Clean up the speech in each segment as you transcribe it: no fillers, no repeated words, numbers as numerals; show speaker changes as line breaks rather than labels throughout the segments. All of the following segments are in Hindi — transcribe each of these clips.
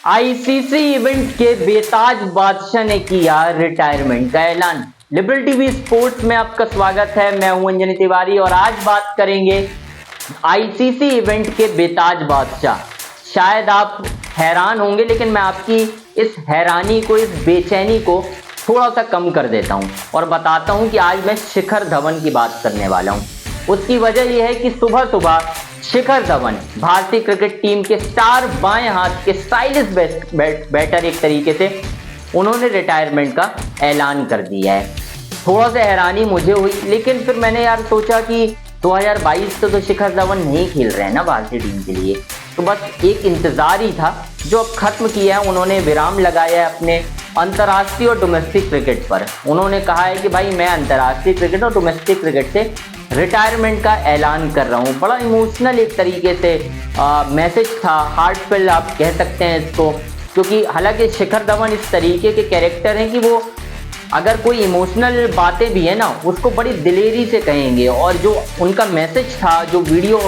आईसीसी इवेंट के बेताज बादशाह ने किया रिटायरमेंट का ऐलान। लिबरल टीवी स्पोर्ट्स में आपका स्वागत है। मैं हूं अंजनी तिवारी और आज बात करेंगे आईसीसी इवेंट के बेताज बादशाह। शायद आप हैरान होंगे, लेकिन मैं आपकी इस हैरानी को, इस बेचैनी को थोड़ा सा कम कर देता हूं और बताता हूं कि आज मैं शिखर धवन की बात करने वाला हूं। उसकी वजह यह है कि सुबह सुबह शिखर धवन भारतीय क्रिकेट टीम के स्टार बाएं हाथ के स्टाइलिश बैटर एक तरीके से उन्होंने रिटायरमेंट का ऐलान कर दिया है। थोड़ा सा हैरानी मुझे हुई, लेकिन फिर मैंने सोचा कि 2022 तो शिखर धवन नहीं खेल रहे हैं ना भारतीय टीम के लिए, तो बस एक इंतजार ही था जो अब खत्म किया है। उन्होंने विराम लगाया है अपने अंतर्राष्ट्रीय और डोमेस्टिक क्रिकेट पर। उन्होंने कहा है कि भाई मैं अंतर्राष्ट्रीय क्रिकेट और डोमेस्टिक क्रिकेट से रिटायरमेंट का ऐलान कर रहा हूँ। बड़ा इमोशनल एक तरीके से मैसेज था, हार्टफेल आप कह सकते हैं इसको, क्योंकि हालांकि शिखर धवन इस तरीके के कैरेक्टर हैं कि वो अगर कोई इमोशनल बातें भी है ना, उसको बड़ी दिलेरी से कहेंगे। और जो उनका मैसेज था, जो वीडियो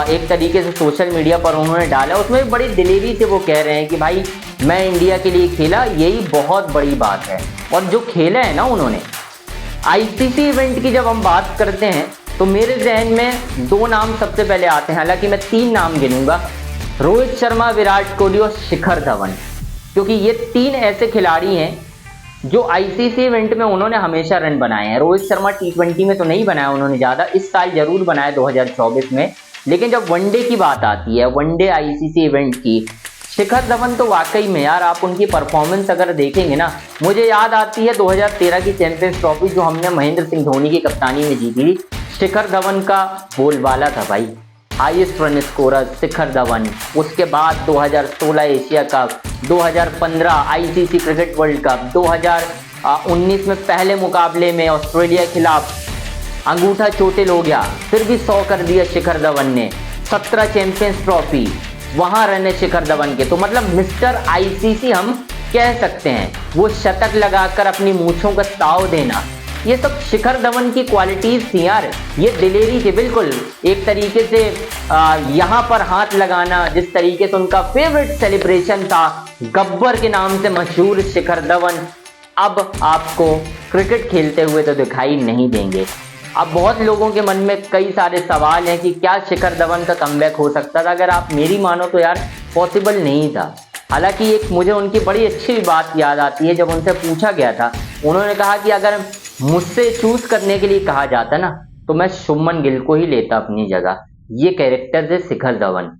एक तरीके से सोशल मीडिया पर उन्होंने डाला, उसमें बड़ी दिलेरी से वो कह रहे हैं कि भाई मैं इंडिया के लिए खेला, यही बहुत बड़ी बात है। और जो खेला है ना उन्होंने आईसीसी इवेंट की, जब हम बात करते हैं तो मेरे जहन में दो नाम सबसे पहले आते हैं। हालांकि मैं तीन नाम गिनूंगा, रोहित शर्मा, विराट कोहली और शिखर धवन, क्योंकि ये तीन ऐसे खिलाड़ी हैं जो आईसीसी इवेंट में उन्होंने हमेशा रन बनाए हैं। रोहित शर्मा टी20 में तो नहीं बनाया उन्होंने ज़्यादा, इस साल जरूर बनाया 2024 में, लेकिन जब वनडे की बात आती है, वनडे आईसीसी इवेंट की, शिखर धवन तो वाकई में आप उनकी परफॉर्मेंस अगर देखेंगे ना, मुझे याद आती है 2013 की चैंपियंस ट्रॉफी जो हमने महेंद्र सिंह धोनी की कप्तानी में जीती थी। शिखर धवन का बोलबाला था भाई, highest run scorer Shikhar Dhawan. उसके बाद 2016 Asia cup, 2015 ICC cricket world cup, 2019 में पहले मुकाबले में ऑस्ट्रेलिया के खिलाफ अंगूठा चोटिल हो गया, फिर भी 100 कर दिया शिखर धवन ने। 17 चैंपियंस ट्रॉफी, वहां रन है शिखर धवन के। तो मतलब मिस्टर आईसीसी हम कह सकते हैं। वो शतक लगाकर अपनी मूंछों का ताव देना, ये सब शिखर धवन की क्वालिटीज थी यार। ये दिलेरी थी बिल्कुल, एक तरीके से यहाँ पर हाथ लगाना, जिस तरीके से उनका फेवरेट सेलिब्रेशन था, गब्बर के नाम से मशहूर शिखर धवन अब आपको क्रिकेट खेलते हुए तो दिखाई नहीं देंगे। अब बहुत लोगों के मन में कई सारे सवाल हैं कि क्या शिखर धवन का कमबैक हो सकता था। अगर आप मेरी मानो तो यार पॉसिबल नहीं था। हालांकि एक मुझे उनकी बड़ी अच्छी बात याद आती है, जब उनसे पूछा गया था, उन्होंने कहा कि अगर मुझसे चूज करने के लिए कहा जाता ना, तो मैं शुभमन गिल को ही लेता अपनी जगह। ये कैरेक्टर थे शिखर धवन।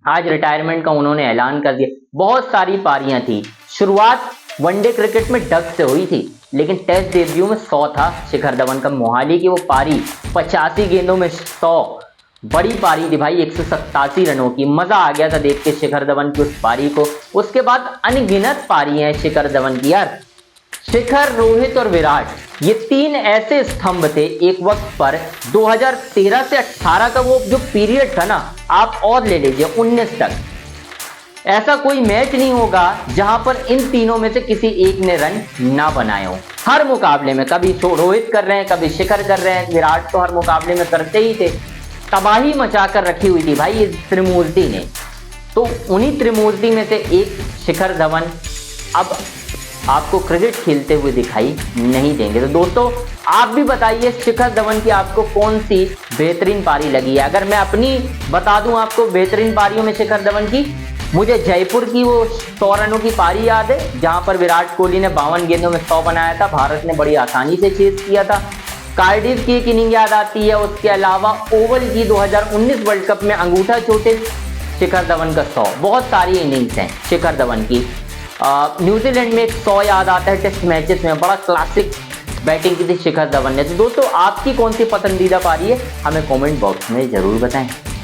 आज रिटायरमेंट का उन्होंने ऐलान कर दिया। बहुत सारी पारियां थी, शुरुआत वनडे क्रिकेट में डक से हुई थी, लेकिन टेस्ट डेब्यू में 100 था शिखर धवन का। मोहाली की वो पारी 85 गेंदों में 100, बड़ी पारी थी भाई, 187 रनों की। मजा आ गया था देख के शिखर धवन की उस पारी को। उसके बाद अनगिनत पारियां हैं शिखर धवन की यार। शिखर, रोहित और विराट, ये तीन ऐसे स्तंभ थे एक वक्त पर। 2013 से 18 का वो जो पीरियड था ना, आप और ले लीजिए 19 तक, ऐसा कोई मैच नहीं होगा जहां पर इन तीनों में से किसी एक ने रन ना बनाए हो। हर मुकाबले में कभी रोहित कर रहे हैं, कभी शिखर कर रहे हैं, विराट तो हर मुकाबले में करते ही थे। तबाही मचाकर रखी हुई थी भाई इस त्रिमूर्ति ने। तो उन्हीं त्रिमूर्ति में से एक शिखर धवन अब आपको क्रिकेट खेलते हुए दिखाई नहीं देंगे। तो दोस्तों आप भी बताइए शिखर धवन की आपको कौन सी बेहतरीन पारी लगी है। अगर मैं अपनी बता दूं आपको बेहतरीन पारियों में शिखर धवन की, मुझे जयपुर की वो 100 रनों की पारी याद है, जहां पर विराट कोहली ने 52 गेंदों में 100 बनाया था। भारत ने बड़ी आसानी से चेज किया था। कार्डिफ की एक इनिंग याद आती है। उसके अलावा ओवल की 2019 वर्ल्ड कप में अंगूठा चोटिल शिखर धवन का 100। बहुत सारी इनिंग्स हैं शिखर धवन की। न्यूजीलैंड में एक 100 याद आता है टेस्ट मैचेस में, बड़ा क्लासिक बैटिंग की थी शिखर धवन ने। तो दोस्तों आपकी कौन सी पसंदीदा पारी है, हमें कमेंट बॉक्स में जरूर बताएं।